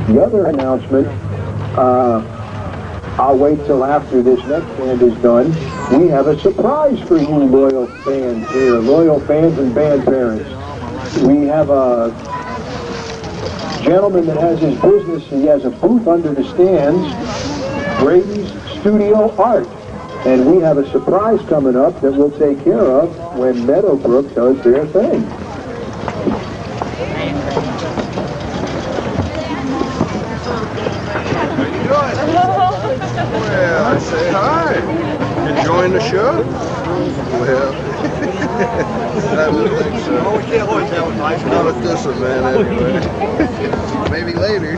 The other announcement, I'll wait till after this next band is done. We have a surprise for you loyal fans here, loyal fans and band parents. We have a gentleman that has his business. He has a booth under the stands, Brady's Studio Art. And we have a surprise coming up that we'll take care of when Meadowbrook does their thing. Well, I say hi. Enjoying the show? Well, I would think so. Oh, we can't always have a nice not with this one, man, anyway. Maybe later.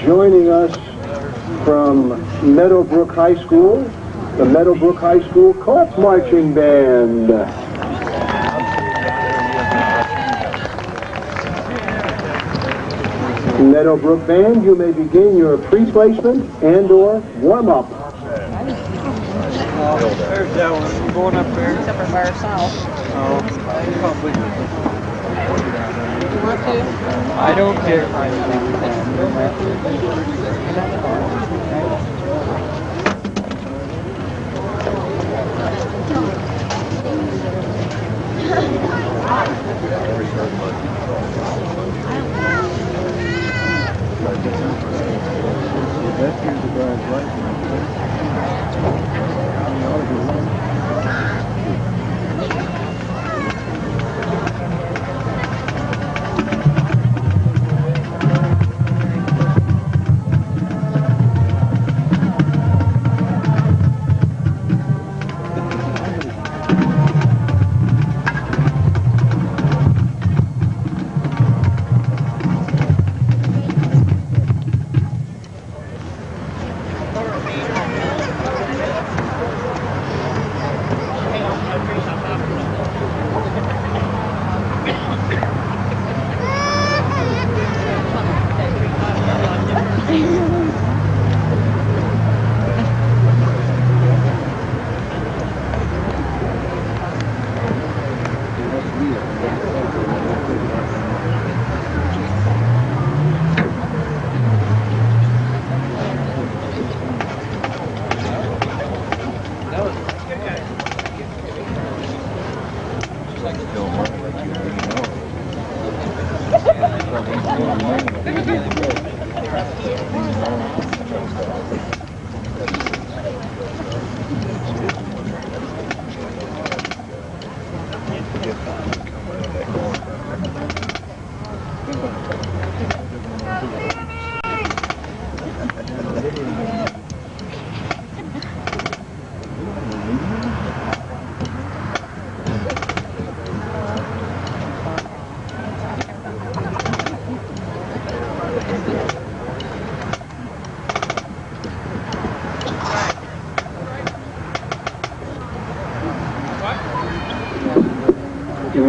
Joining us from Meadowbrook High School, the Meadowbrook High School Colts Marching Band. Meadowbrook Band, you may begin your pre-placement and/or warm-up. There's that one going up there. Except for by herself. Oh, probably. You want to? I don't care.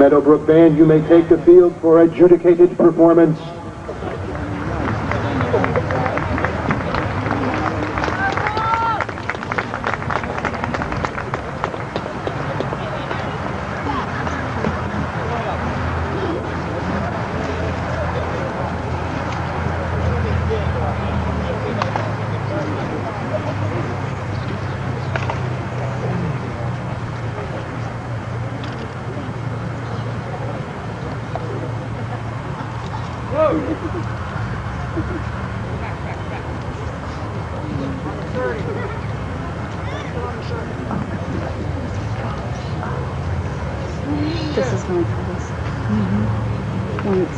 Meadowbrook Band, you may take the field for adjudicated performance. This is my place. Once.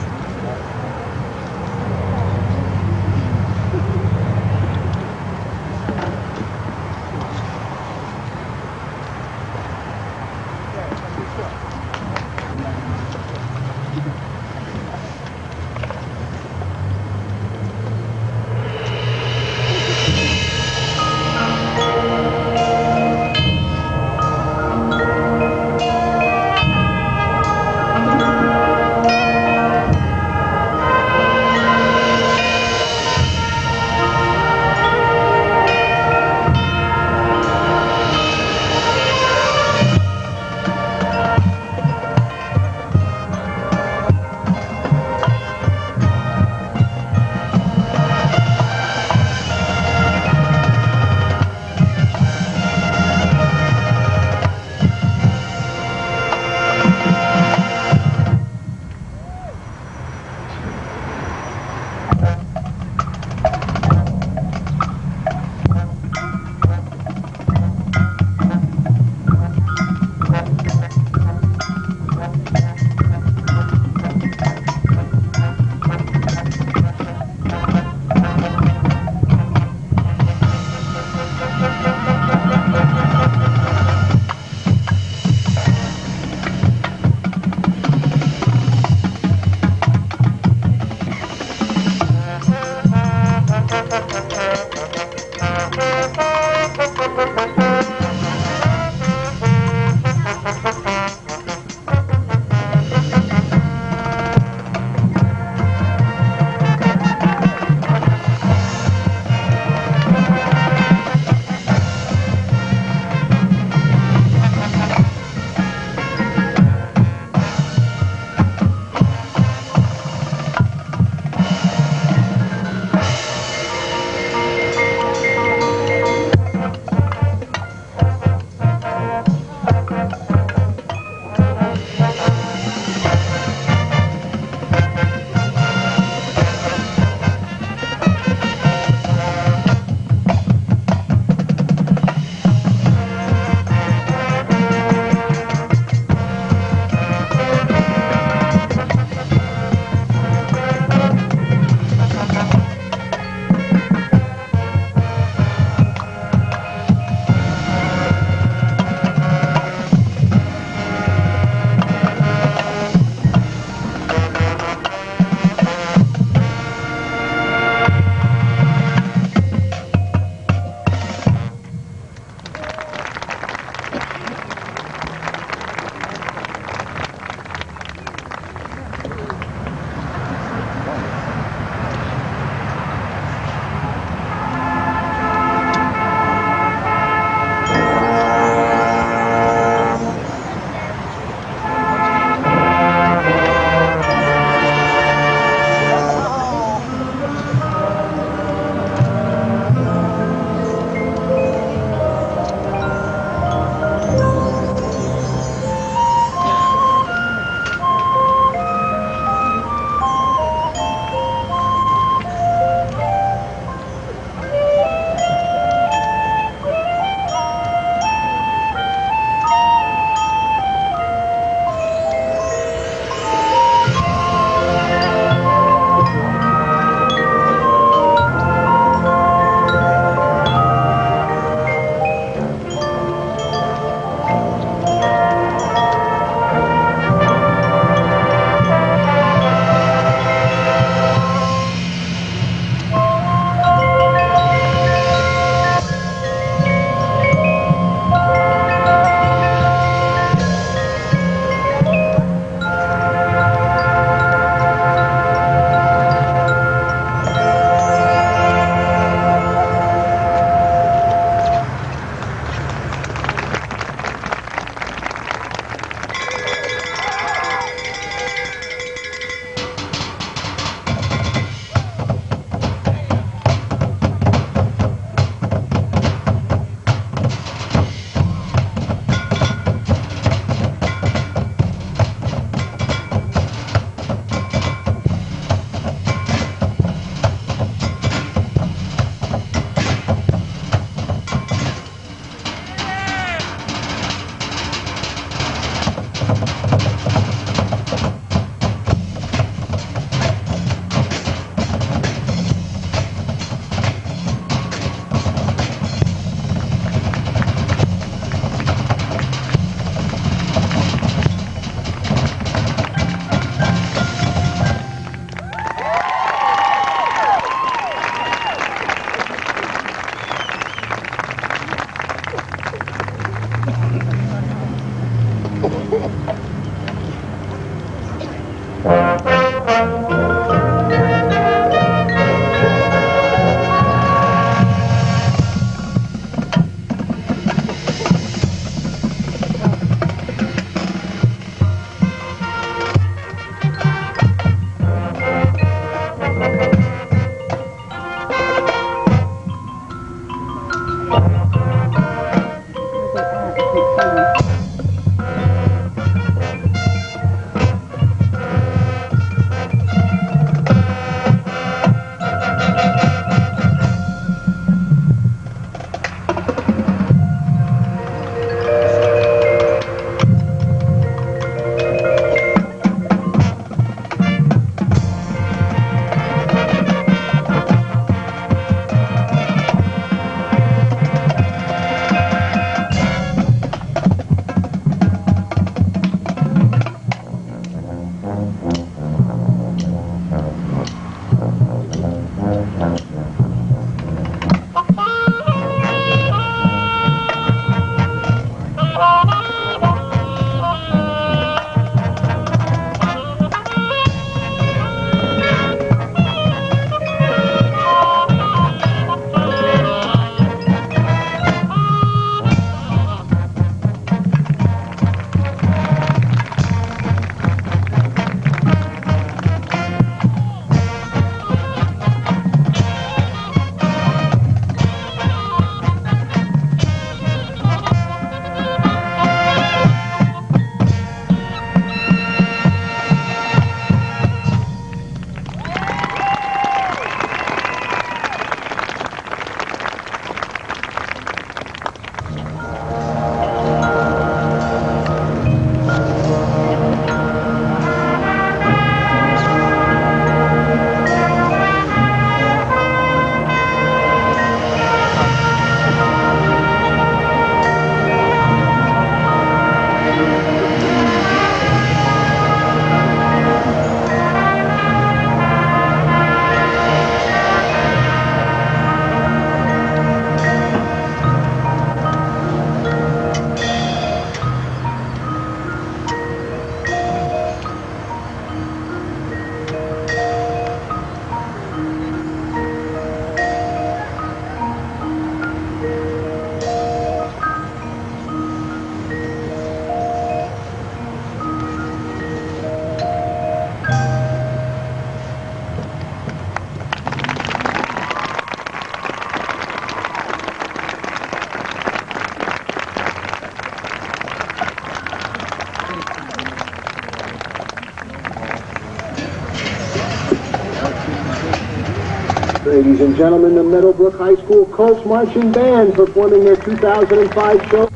Ladies and gentlemen, the Meadowbrook High School Colts Marching Band performing their 2005 show.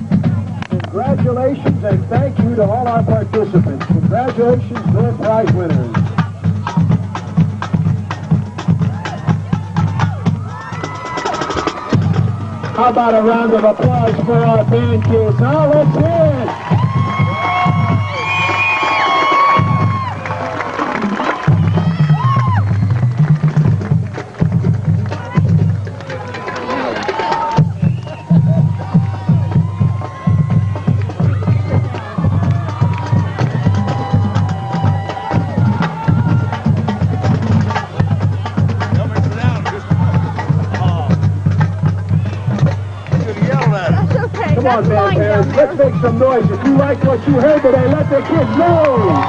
Congratulations and thank you to all our participants. Congratulations, door prize winners. How about a round of applause for our band kids? Huh? Let's hear it. Come on, band parents, let's make some noise. If you like what you heard today, let the kids know.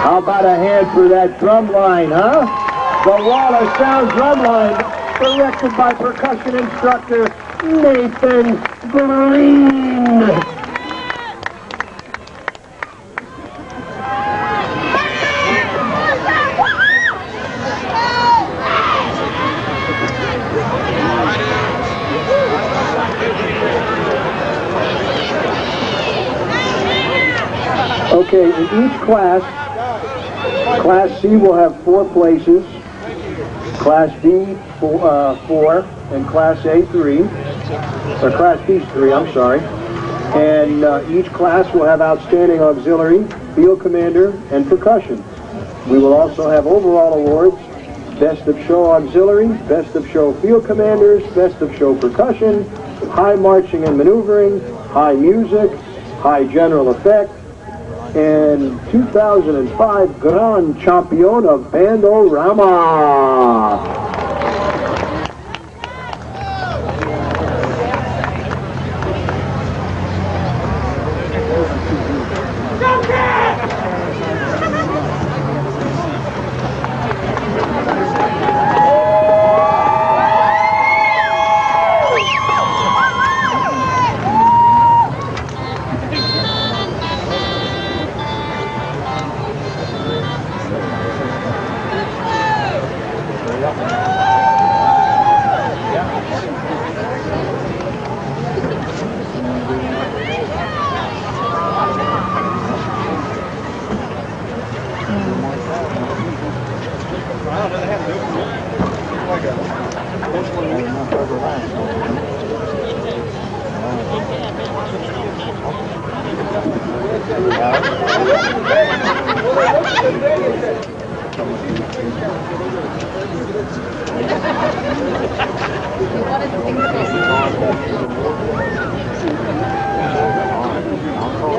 How about a hand for that drum line, huh? The Wall of Sound drum line, directed by percussion instructor Nathan Green. Okay, in each class, Class C will have 4 places, Class D 4, and Class A 3, or Class B 3, I'm sorry. And each class will have outstanding auxiliary, field commander, and percussion. We will also have overall awards, best of show auxiliary, best of show field commanders, best of show percussion, high marching and maneuvering, high music, high general effect, and 2005 Grand Champion of Bandorama.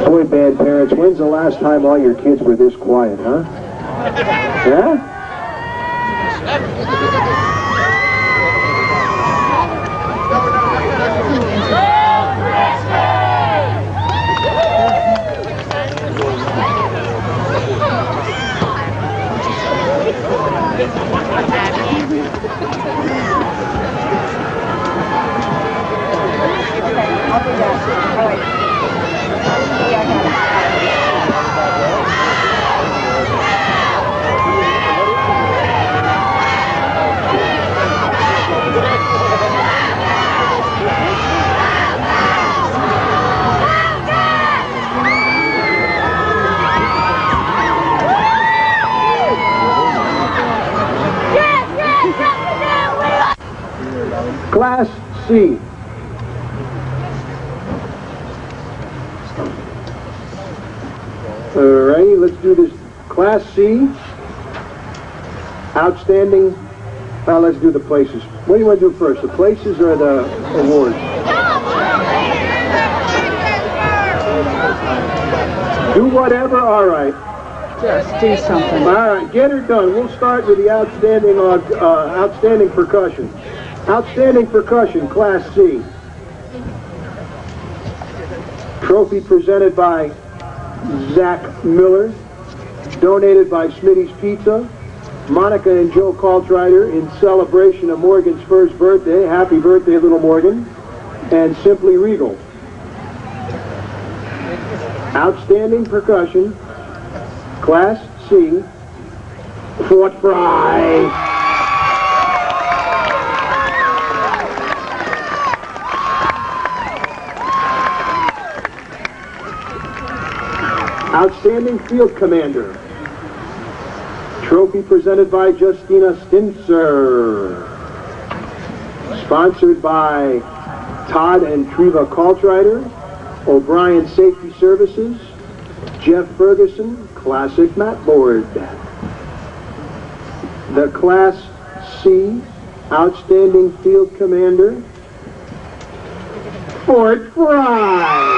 Boy, band parents, when's the last time all your kids were this quiet, huh? Yeah? Class C. Alrighty, let's do this. Class C. Outstanding. Let's do the places. What do you want to do first, the places or the awards? Do whatever, all right. Just do something. All right, get her done. We'll start with the outstanding percussion. Outstanding percussion, Class C. Trophy presented by Zach Miller, donated by Smitty's Pizza. Monica and Joe Caltrider in celebration of Morgan's first birthday. Happy birthday, little Morgan. And Simply Regal. Outstanding percussion, Class C, Fort Fry. Outstanding field commander. Trophy presented by Justina Stinser. Sponsored by Todd and Treva Caltrider, O'Brien Safety Services, Jeff Ferguson, Classic Mat Board. The Class C Outstanding Field Commander, Fort Fry.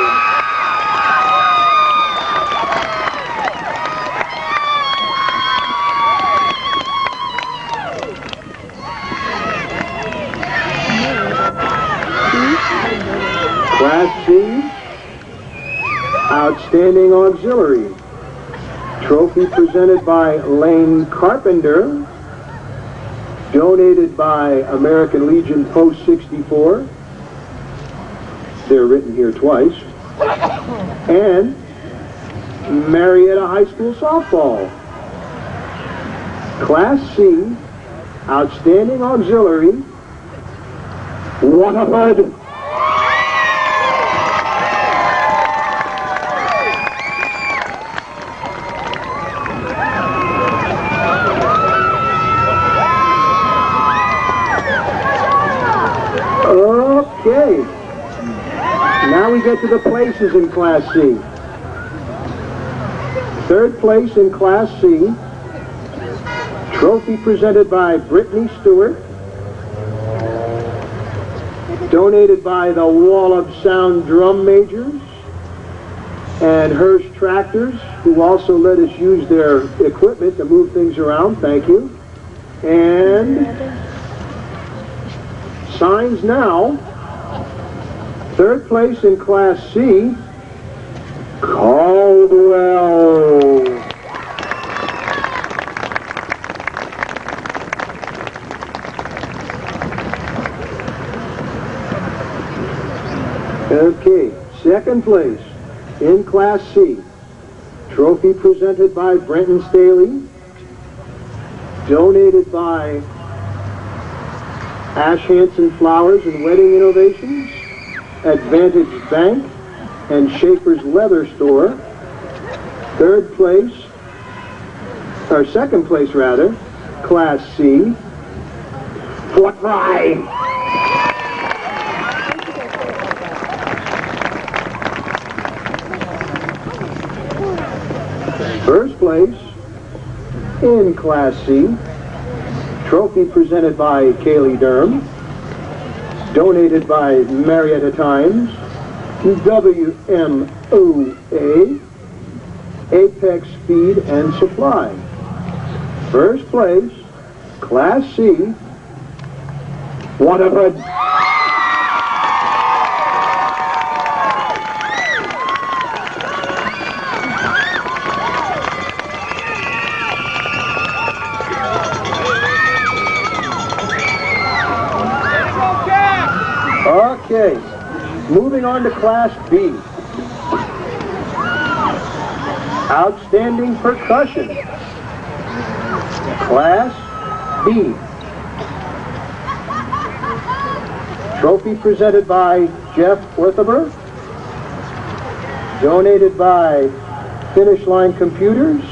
Class C, Outstanding Auxiliary. Trophy presented by Lane Carpenter. Donated by American Legion Post 64. They're written here twice. And Marietta High School Softball. Class C, Outstanding Auxiliary, Waterford. Okay, now we get to the places in Class C. Third place in Class C, trophy presented by Brittany Stewart, donated by the Wall of Sound Drum Majors and Hearst Tractors, who also let us use their equipment to move things around. Thank you. And signs now. Third place in Class C, Caldwell. Okay, second place in Class C, trophy presented by Brenton Staley, donated by Ash Hansen Flowers and Wedding Innovations, Advantage Bank, and Schaefer's Leather Store. Third place, or second place rather, Class C, Fort Fry. First place in Class C, trophy presented by Kaylee Durham, donated by Marietta Times, WMOA, Apex Feed and Supply. First place, Class C, Waterford. Okay, moving on to Class B. Outstanding Percussion. Class B. Trophy presented by Jeff Orthaber. Donated by Finish Line Computers.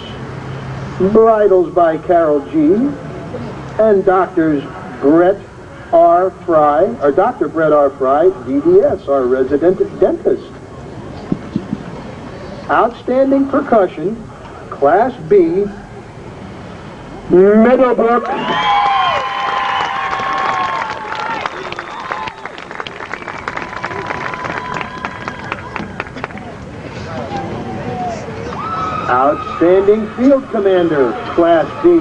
Bridles by Carol G. And Doctors Brett R. Fry, or Dr. Brett R. Fry, DDS, our resident dentist. Outstanding percussion, Class B, Meadowbrook. Outstanding Field Commander, Class B.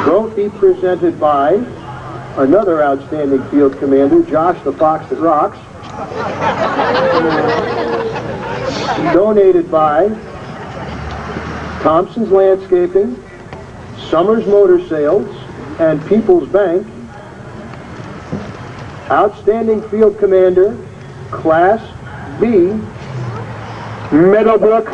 Trophy presented by another outstanding Field Commander, Josh the Fox That Rocks. Donated by Thompson's Landscaping, Summers Motor Sales, and People's Bank. Outstanding Field Commander, Class B, Meadowbrook.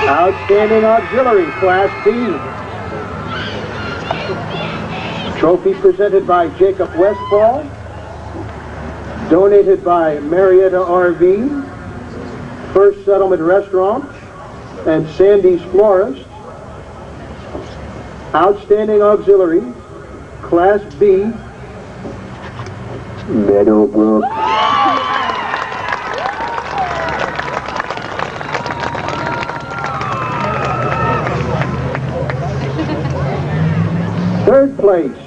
Outstanding Auxiliary, Class B. Trophy presented by Jacob Westfall. Donated by Marietta RV, First Settlement Restaurant, and Sandy's Florist. Outstanding Auxiliary, Class B, Meadowbrook. Third place,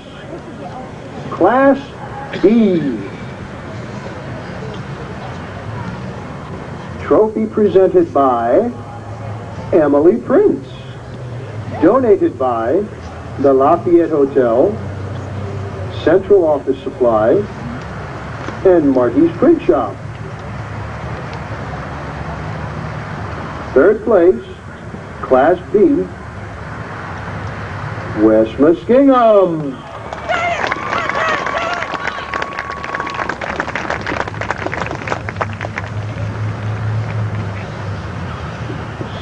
Class B. Trophy presented by Emily Prince. Donated by the Lafayette Hotel, Central Office Supply, and Marty's Print Shop. Third place, Class B, West Muskingum.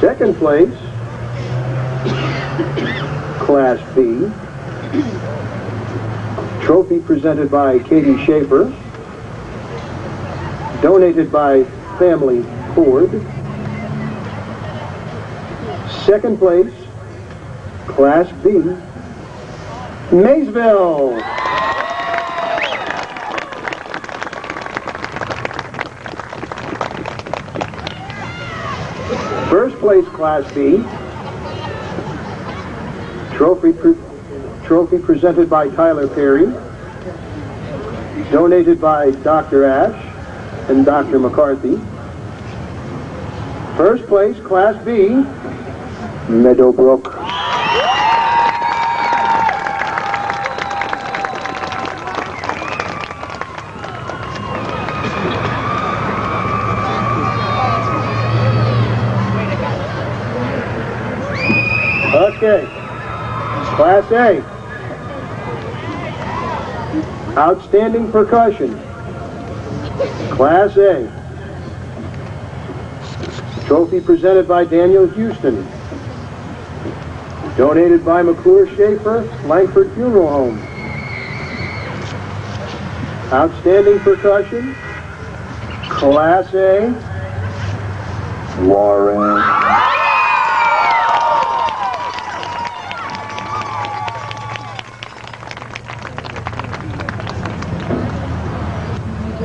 Second place, Class B. Trophy presented by Katie Schaefer. Donated by Family Ford. Second place, Class B, Maysville. First place, Class B. Trophy presented by Tyler Perry. Donated by Dr. Ash and Dr. McCarthy. First place, Class B, Meadowbrook. Okay, Class A. Outstanding percussion, Class A. Trophy presented by Daniel Houston. Donated by McClure Schaefer, Langford Funeral Home. Outstanding percussion, Class A, Warren.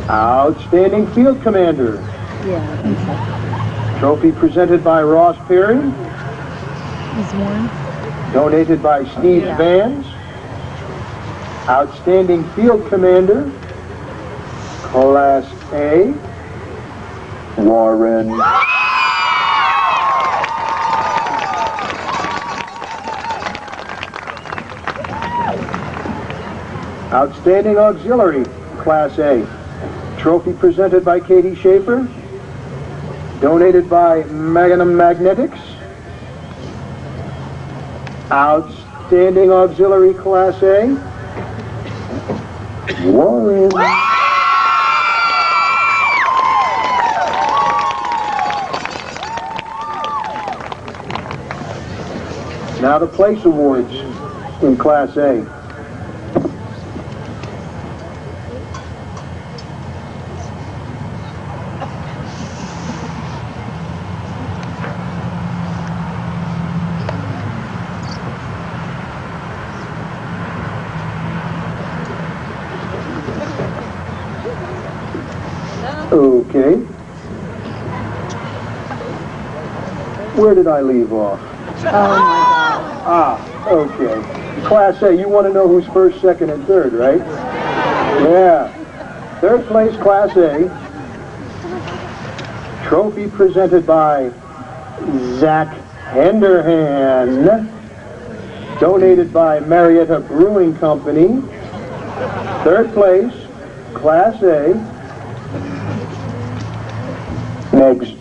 Outstanding Field Commander. Yeah. Trophy presented by Ross Perry. Is one. Donated by Steve Vans. Outstanding Field Commander, Class A, Warren. Outstanding Auxiliary, Class A. Trophy presented by Katie Schaefer. Donated by Magnum Magnetics. Outstanding Auxiliary, Class A, Warren. Now the place awards in Class A. Okay. Where did I leave off? Oh my God. Ah, okay. Class A, you want to know who's first, second, and third, right? Yeah. Third place, Class A. Trophy presented by Zach Henderhan. Donated by Marietta Brewing Company. Third place, Class A. Next.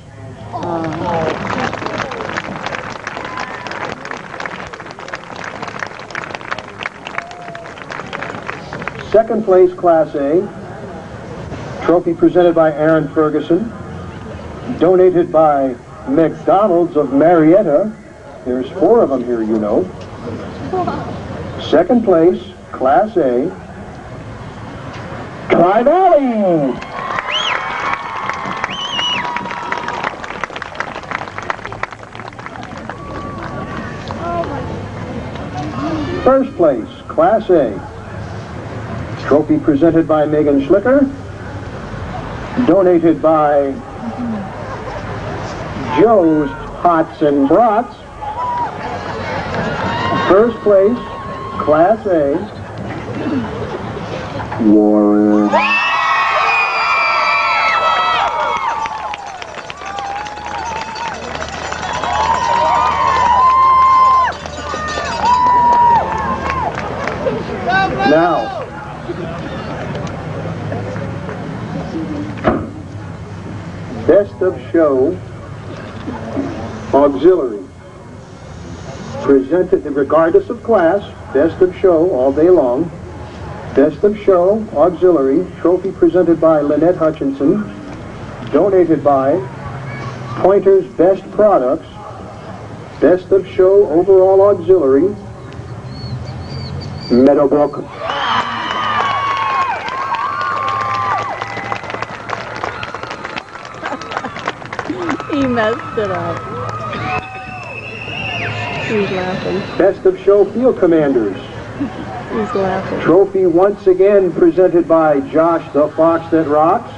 Second place, Class A. Trophy presented by Aaron Ferguson. Donated by McDonald's of Marietta. There's 4 of them here, you know. Second place, Class A. Tri-Valley. First place, Class A. Trophy presented by Megan Schlicker. Donated by Joe's Hots and Brats. First place, Class A. Warren. Now, Best of Show Auxiliary. Presented, regardless of class, Best of Show all day long. Best of Show Auxiliary. Trophy presented by Lynette Hutchinson. Donated by Pointer's Best Products. Best of Show Overall Auxiliary. Meadowbrook. He messed it up. He's laughing. Best of Show Field Commanders. He's laughing. Trophy once again presented by Josh the Fox That Rocks.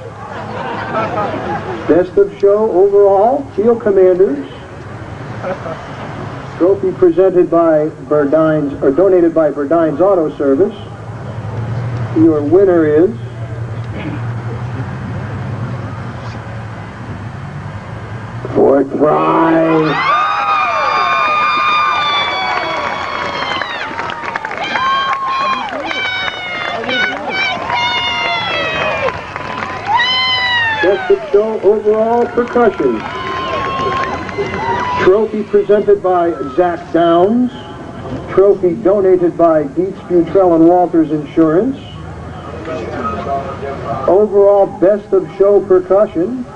Best of Show Overall Field Commanders. Trophy presented by Verdine's, or donated by Verdine's Auto Service. Your winner is Fort Fry. Best of Show Overall Percussion. Trophy presented by Zach Downs. Trophy donated by Dietz, Butrell and Walters Insurance. Overall Best of Show Percussion.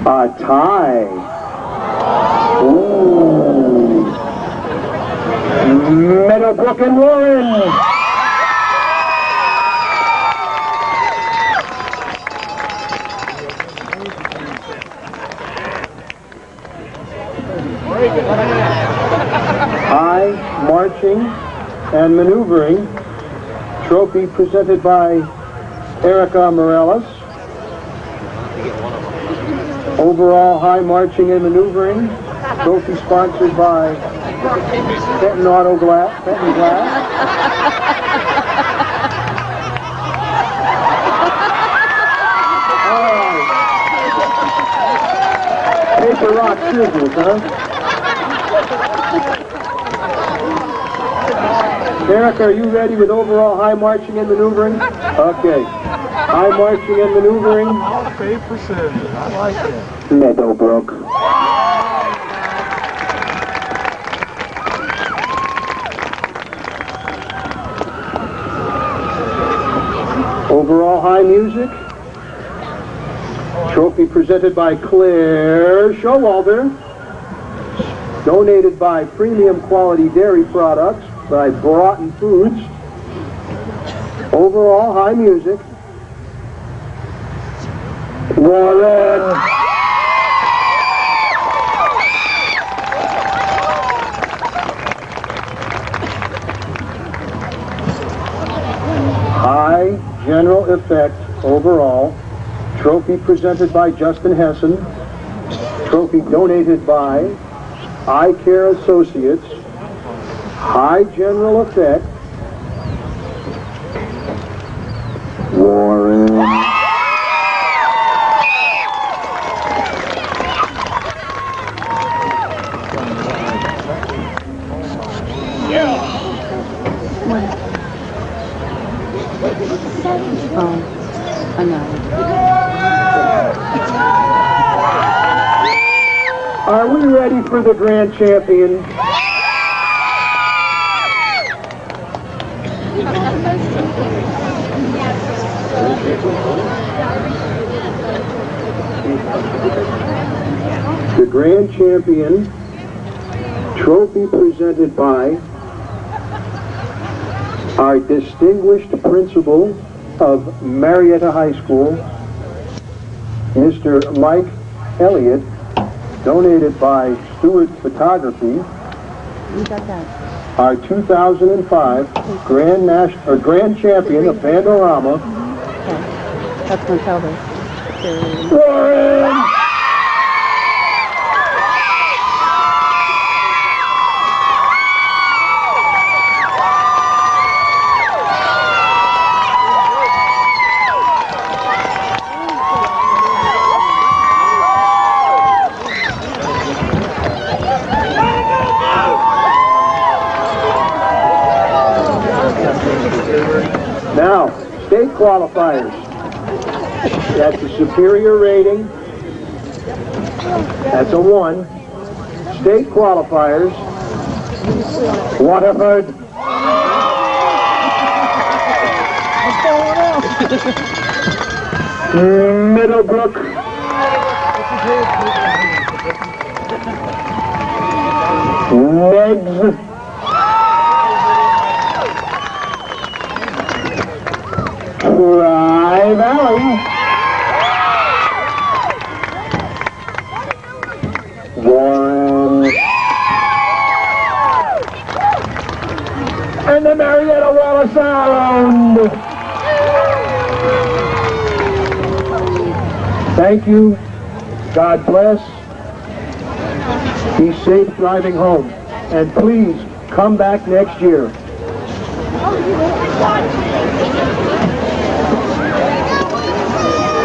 A tie. Ooh. Meadowbrook and Warren. High marching and maneuvering. Trophy presented by Erica Morales. Overall high marching and maneuvering. Trophy sponsored by Fenton Auto Glass. Fenton Glass. All right. Paper, rock, scissors, huh? Erica, are you ready with overall high marching and maneuvering? Okay. High marching and maneuvering. Paper scissors. I like that. Meadowbrook. Overall high music. Trophy presented by Claire Showalter. Donated by Premium Quality Dairy Products by Broughton Foods. Overall high music. Warren. Effect overall. Trophy presented by Justin Hessen. Trophy donated by Eye Care Associates. High General Effect. Warren. Oh, I know. Are we ready for the grand champion? The grand champion trophy presented by our distinguished principal of Marietta High School, Mr. Mike Elliott, donated by Stewart Photography. You got that. Our 2005 Grand Champion of Bandorama, Okay. That's going to tell us. Warren! Now, state qualifiers. That's a superior rating. That's a 1. State qualifiers. Waterford. Middlebrook. Legs. Tri Valley. Warren. And the Marietta Wallace Island. Thank you. God bless. Be safe driving home. And please come back next year.